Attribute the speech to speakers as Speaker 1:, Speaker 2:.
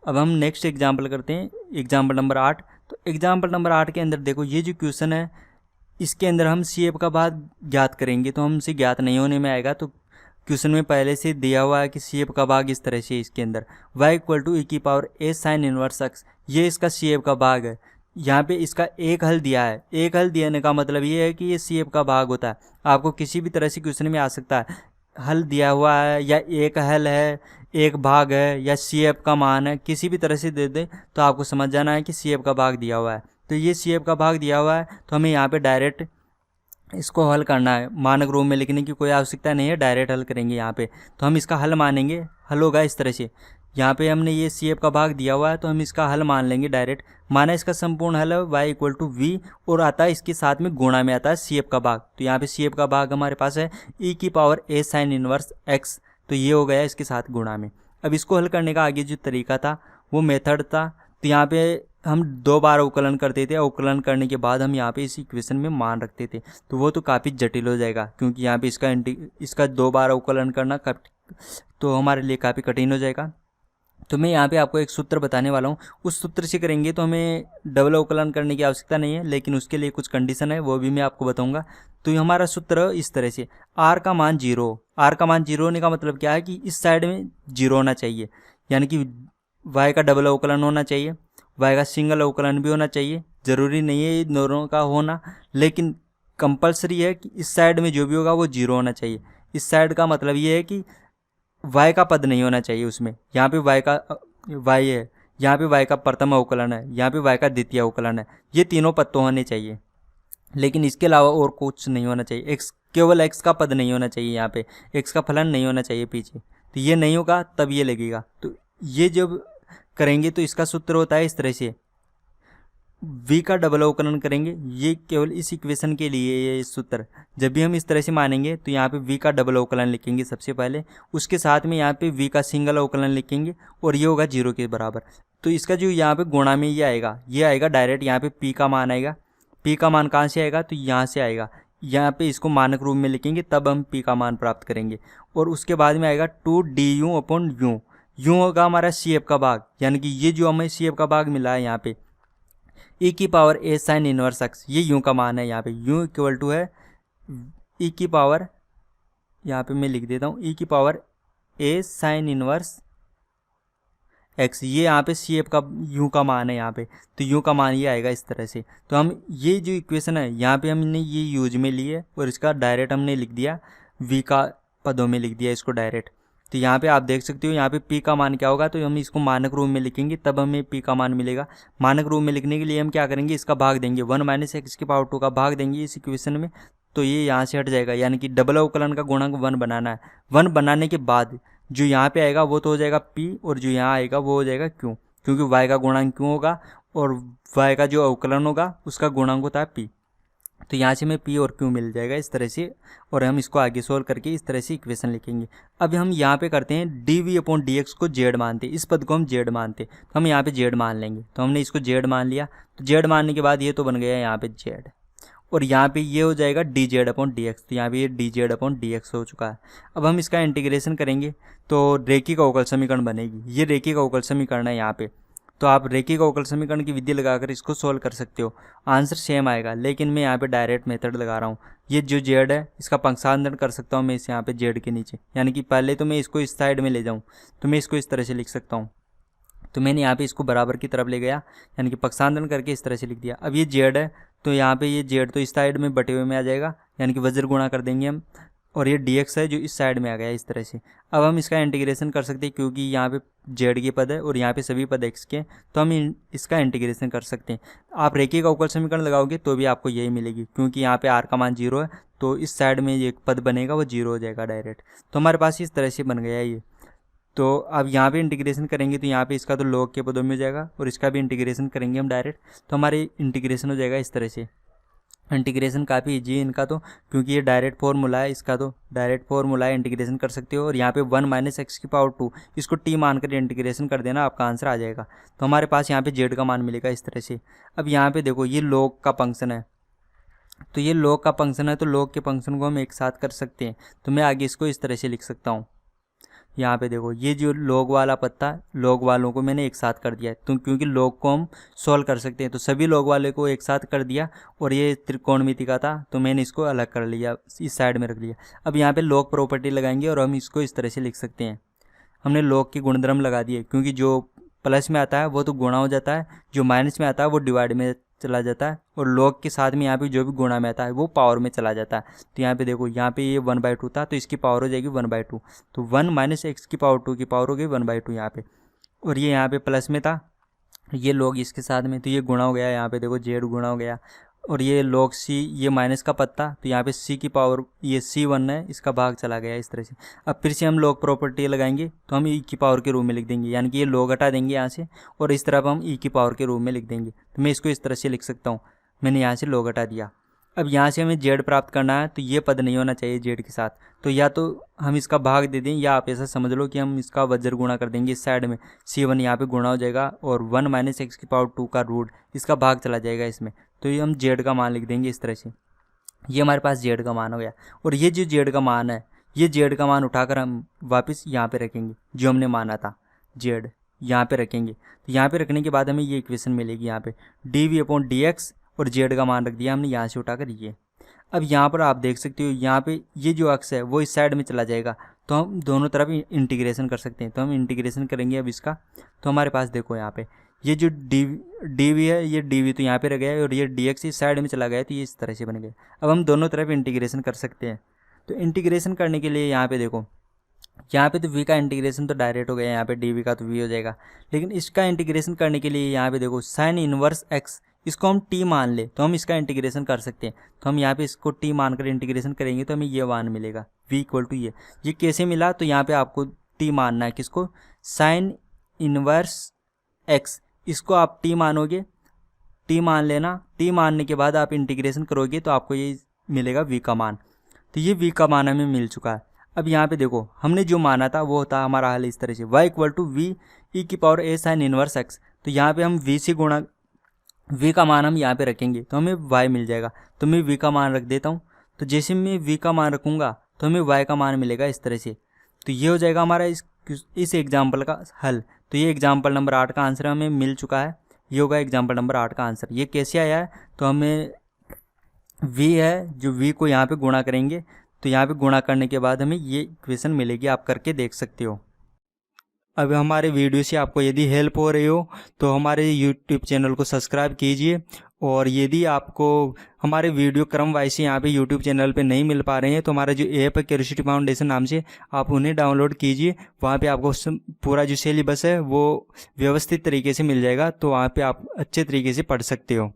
Speaker 1: अब हम next example करते हैं, एग्जाम्पल नंबर 8। तो एग्जाम्पल नंबर 8 के अंदर देखो ये जो क्वेश्चन है इसके अंदर हम सी एफ का भाग ज्ञात करेंगे, तो हमसे ज्ञात नहीं होने में आएगा। तो क्वेश्चन में पहले से दिया हुआ है कि सी एफ का भाग इस तरह से इसके अंदर y equal to e⁻a sin inverse x, ये इसका सी एफ का भाग है। यहाँ पे इसका एक हल दिया है, एक हल देने का मतलब ये है कि ये सी एफ का भाग होता है। आपको किसी भी तरह से क्वेश्चन में आ सकता है, हल दिया हुआ है या एक हल है, एक भाग है या सी एफ का मान है, किसी भी तरह से दे दे तो आपको समझ जाना है कि सी एफ का भाग दिया हुआ है। तो ये सी एफ का भाग दिया हुआ है, तो हमें यहाँ पे डायरेक्ट इसको हल करना है, मानक रूप में लिखने की कोई आवश्यकता नहीं है, डायरेक्ट हल करेंगे यहाँ पे। तो हम इसका हल मानेंगे, हल होगा इस तरह से। यहाँ पे हमने ये सी एफ का भाग दिया हुआ है तो हम इसका हल मान लेंगे डायरेक्ट। माना इसका संपूर्ण हल है y इक्वल टू वी, और आता है इसके साथ में गुणा में आता है सी एफ का भाग। तो यहाँ पे सी एफ का भाग हमारे पास है e⁻a sin इनवर्स x, तो ये हो गया इसके साथ गुणा में। अब इसको हल करने का आगे जो तरीका था वो मेथड था। तो यहाँ पे हम 2 बार अवकलन करते थे, अवकलन करने के बाद हम यहाँ पे इस इक्वेशन में मान रखते थे, तो वो तो काफ़ी जटिल हो जाएगा, क्योंकि यहाँ पे इसका 2 बार अवकलन करना तो हमारे लिए काफ़ी कठिन हो जाएगा। तो मैं यहाँ पे आपको एक सूत्र बताने वाला हूँ, उस सूत्र से करेंगे तो हमें डबल अवकलन करने की आवश्यकता नहीं है, लेकिन उसके लिए कुछ कंडीशन है वो भी मैं आपको बताऊँगा। तो हमारा सूत्र इस तरह से, आर का मान 0, आर का मान 0 होने का मतलब क्या है कि इस साइड में 0 होना चाहिए, यानी कि वाई का डबल अवकलन होना चाहिए, वाई का सिंगल अवकलन भी होना चाहिए। ज़रूरी नहीं है इन दोनों का होना, लेकिन कंपलसरी है कि इस साइड में जो भी होगा वो 0 होना चाहिए। इस साइड का मतलब ये है कि y का पद नहीं होना चाहिए उसमें। यहाँ पे y है, यहाँ पे y का प्रथम अवकलन है, यहाँ पे y का द्वितीय अवकलन है, ये तीनों पद तो होने चाहिए, लेकिन इसके अलावा और कुछ नहीं होना चाहिए। केवल x का पद नहीं होना चाहिए, यहाँ पे x का फलन नहीं होना चाहिए पीछे। तो ये नहीं होगा तब ये लगेगा। तो ये जब करेंगे तो इसका सूत्र होता है इस तरह से, v का डबल अवकलन करेंगे, ये केवल इस इक्वेशन के लिए ये सूत्र। जब भी हम इस तरह से मानेंगे तो यहाँ पे v का डबल अवकलन लिखेंगे सबसे पहले, उसके साथ में यहाँ पे v का सिंगल अवकलन लिखेंगे और ये होगा 0 के बराबर। तो इसका जो यहाँ पे गुणा में ये आएगा डायरेक्ट, यहाँ पे p का मान आएगा। p का मान कहाँ से आएगा, तो यहाँ से आएगा। यहाँ पे इसको मानक रूप में लिखेंगे तब हम p का मान प्राप्त करेंगे। और उसके बाद में आएगा 2du/u, यूँ होगा हमारा सी एफ का भाग, यानी कि ये जो हमें सी एफ का भाग मिला है यहाँ पे e⁻a sin इनवर्स x, ये यूँ का मान है। यहाँ पे यूँ इक्वल टू है यहाँ पे मैं लिख देता हूँ e⁻a sin इनवर्स x, ये यहाँ पे सी एफ का यूँ का मान है यहाँ पे। तो यूँ का मान ये आएगा इस तरह से। तो हम ये जो इक्वेशन है यहाँ पे हमने ये यूज में ली है और इसका डायरेक्ट हमने लिख दिया, v का पदों में लिख दिया इसको डायरेक्ट। तो यहाँ पे आप देख सकते हो यहाँ पे p का मान क्या होगा, तो हम इसको मानक रूप में लिखेंगे तब हमें p का मान मिलेगा। मानक रूप में लिखने के लिए हम क्या करेंगे, इसका भाग देंगे, 1 - x⁻2 का भाग देंगे इस इक्वेशन में, तो ये यहाँ से हट जाएगा। यानी कि डबल अवकलन का गुणांक 1 बनाना है। 1 बनाने के बाद जो यहाँ पे आएगा वो तो हो जाएगा p, और जो यहाँ आएगा वो हो जाएगा q, क्योंकि y का गुणांक q होगा और y का जो अवकलन होगा उसका गुणांक होता है p। तो यहाँ से हमें p और q मिल जाएगा इस तरह से, और हम इसको आगे सोल्व करके इस तरह से इक्वेशन लिखेंगे। अब हम यहाँ पे करते हैं dv/dx को z मानते, इस पद को हम z मानते, तो हम यहाँ पे z मान लेंगे। तो हमने इसको z मान लिया, तो z मानने के बाद ये तो बन गया यहाँ पे z, और यहाँ पे ये हो जाएगा dz/dx, तो यहाँ पे ये dz/dx हो चुका है। अब हम इसका इंटीग्रेशन करेंगे तो रेखिक अवकल समीकरण बनेगी, ये रेखिक अवकल समीकरण है यहाँ पे। तो आप रेखिक अवकल समीकरण की विधि लगाकर इसको सोल्व कर सकते हो, आंसर सेम आएगा, लेकिन मैं यहाँ पे डायरेक्ट मेथड लगा रहा हूँ। ये जो जेड है इसका पंक्सांतरण कर सकता हूँ मैं इस यहाँ पे जेड के नीचे, यानी कि पहले तो मैं इसको इस साइड में ले जाऊँ तो मैं इसको इस तरह से लिख सकता हूँ। तो मैंने यहाँ पे इसको बराबर की तरफ ले गया, यानी कि पक्षांतरण करके इस तरह से लिख दिया। अब ये जेड है तो यहाँ पे ये जेड तो इस साइड में बटे हुए में आ जाएगा, यानी कि वज्र गुणा कर देंगे हम, और ये dx है जो इस साइड में आ गया इस तरह से। अब हम इसका इंटीग्रेशन कर सकते हैं, क्योंकि यहाँ पे जेड के पद है और यहाँ पे सभी पद x के, तो हम इसका इंटीग्रेशन कर सकते हैं। आप रेखिक अवकल समीकरण लगाओगे तो भी आपको यही मिलेगी, क्योंकि यहाँ पे r का मान 0 है तो इस साइड में एक पद बनेगा वो 0 हो जाएगा डायरेक्ट। तो हमारे पास इस तरह से बन गया ये। तो अब यहाँ पे इंटीग्रेशन करेंगे तो यहाँ पे इसका तो log के पदों में हो जाएगा, और इसका भी इंटीग्रेशन करेंगे हम डायरेक्ट, तो हमारे इंटीग्रेशन हो जाएगा इस तरह से। इंटीग्रेशन काफ़ी ईजी है इनका तो, क्योंकि ये डायरेक्ट फॉर्मूला है, इसका तो डायरेक्ट फॉर्मूला है, इंटीग्रेशन कर सकते हो। और यहाँ पे 1 - x⁻2 इसको t मानकर इंटीग्रेशन कर देना, आपका आंसर आ जाएगा। तो हमारे पास यहाँ पे z का मान मिलेगा इस तरह से। अब यहाँ पे देखो ये log का फंक्शन है, तो ये log का फंक्शन है तो log के फंक्शन को हम एक साथ कर सकते हैं। तो मैं आगे इसको इस तरह से लिख सकता हूँ। यहाँ पे देखो ये जो log वाला पत्ता, log वालों को मैंने एक साथ कर दिया है, तो क्योंकि log को हम सॉल्व कर सकते हैं, तो सभी log वाले को एक साथ कर दिया। और ये त्रिकोणमिति का था तो मैंने इसको अलग कर लिया, इस साइड में रख लिया। अब यहाँ पे log प्रॉपर्टी लगाएंगे और हम इसको इस तरह से लिख सकते हैं। हमने log के गुणधर्म लगा दिए, क्योंकि जो प्लस में आता है वो तो गुणा हो जाता है, जो माइनस में आता है वो डिवाइड में चला जाता है, और log के साथ में यहाँ पे जो भी गुणा में आता है वो पावर में चला जाता है। तो यहाँ पे देखो, यहाँ पे ये 1/2 था तो इसकी पावर हो जाएगी 1/2, तो 1 - x की पावर 2 की पावर हो गई 1/2 यहाँ पे। और ये यहाँ पे प्लस में था, ये log इसके साथ में, तो ये गुणा हो गया, यहाँ पे देखो z गुणा हो गया। और ये log c, ये माइनस का पत्ता, तो यहाँ पे c की पावर, ये c1 है, इसका भाग चला गया इस तरह से। अब फिर से हम log प्रॉपर्टी लगाएंगे तो हम e की पावर के रूप में लिख देंगे, यानी कि ये log हटा देंगे यहाँ से और इस तरफ हम e की पावर के रूप में लिख देंगे। तो मैं इसको इस तरह से लिख सकता हूँ, मैंने यहाँ से log हटा दिया। अब यहाँ से हमें z प्राप्त करना है, तो ये पद नहीं होना चाहिए z के साथ, तो या तो हम इसका भाग दे दें, या आप ऐसा समझ लो कि हम इसका वज्र गुणा कर देंगे इस साइड में, c1 यहाँ पे गुणा हो जाएगा और 1 - x की पावर 2 का रूट, इसका भाग चला जाएगा इसमें, तो ये हम z का मान लिख देंगे इस तरह से। ये हमारे पास z का मान हो गया। और ये जो z का मान है, ये z का मान उठाकर हम वापस यहाँ पे रखेंगे, जो हमने माना था z यहाँ पे रखेंगे। तो यहाँ पे रखने के बाद हमें ये इक्वेशन मिलेगी, यहाँ पे dv/dx, और z का मान रख दिया हमने यहाँ से उठाकर ये। अब यहाँ पर आप देख सकते हो, यहाँ पे ये जो अक्स है वो इस साइड में चला जाएगा, तो हम दोनों तरफ इंटीग्रेशन कर सकते हैं। तो हम इंटीग्रेशन करेंगे अब इसका, तो हमारे पास देखो यहाँ पे ये जो dv है, ये dv तो यहाँ पे रह गया है, और ये dx इस साइड में चला गया, तो ये इस तरह से बन गया। अब हम दोनों तरफ इंटीग्रेशन कर सकते हैं। तो इंटीग्रेशन करने के लिए यहाँ पे देखो, यहाँ पे तो v का इंटीग्रेशन तो डायरेक्ट हो गया, यहाँ पे dv का तो v हो जाएगा, लेकिन इसका इंटीग्रेशन करने के लिए यहाँ पे देखो साइन इनवर्स x, इसको हम t मान ले तो हम इसका इंटीग्रेशन कर सकते हैं। तो हम यहाँ पे इसको t मानकर इंटीग्रेशन करेंगे तो हमें ये मान मिलेगा v = ये कैसे मिला, तो यहाँ पे आपको t मानना है, किसको, साइन इनवर्स x, इसको आप t मानोगे, t मान लेना, t मानने के बाद आप इंटीग्रेशन करोगे तो आपको ये मिलेगा v का मान। तो ये v का मान हमें मिल चुका है। अब यहाँ पे देखो, हमने जो माना था वो होता हमारा हल इस तरह से, y = v e⁴ sine inverse x। तो यहाँ पे हम v से गुणा, v का मान हम यहाँ पे रखेंगे तो हमें y मिल जाएगा। तो मैं v का मान रख देता हूँ, तो जैसे मैं v का मान रखूँगा तो हमें y का मान मिलेगा इस तरह से। तो ये हो जाएगा हमारा इस एग्जाम्पल का हल। तो ये एग्जाम्पल नंबर 8 का आंसर हमें मिल चुका है, ये होगा एग्जाम्पल नंबर 8 का आंसर। ये कैसे आया है, तो हमें v है, जो v को यहाँ पे गुणा करेंगे, तो यहाँ पे गुणा करने के बाद हमें ये इक्वेशन मिलेगी, आप करके देख सकते हो। अब हमारे वीडियो से आपको यदि हेल्प हो रही हो तो हमारे YouTube चैनल को सब्सक्राइब कीजिए, और यदि आपको हमारे वीडियो क्रम वाइज से यहाँ पे YouTube चैनल पे नहीं मिल पा रहे हैं तो हमारा जो ऐप है क्यूरियोसिटी फाउंडेशन नाम से, आप उन्हें डाउनलोड कीजिए। वहाँ पे आपको पूरा जो सिलेबस है वो व्यवस्थित तरीके से मिल जाएगा, तो वहाँ पे आप अच्छे तरीके से पढ़ सकते हो।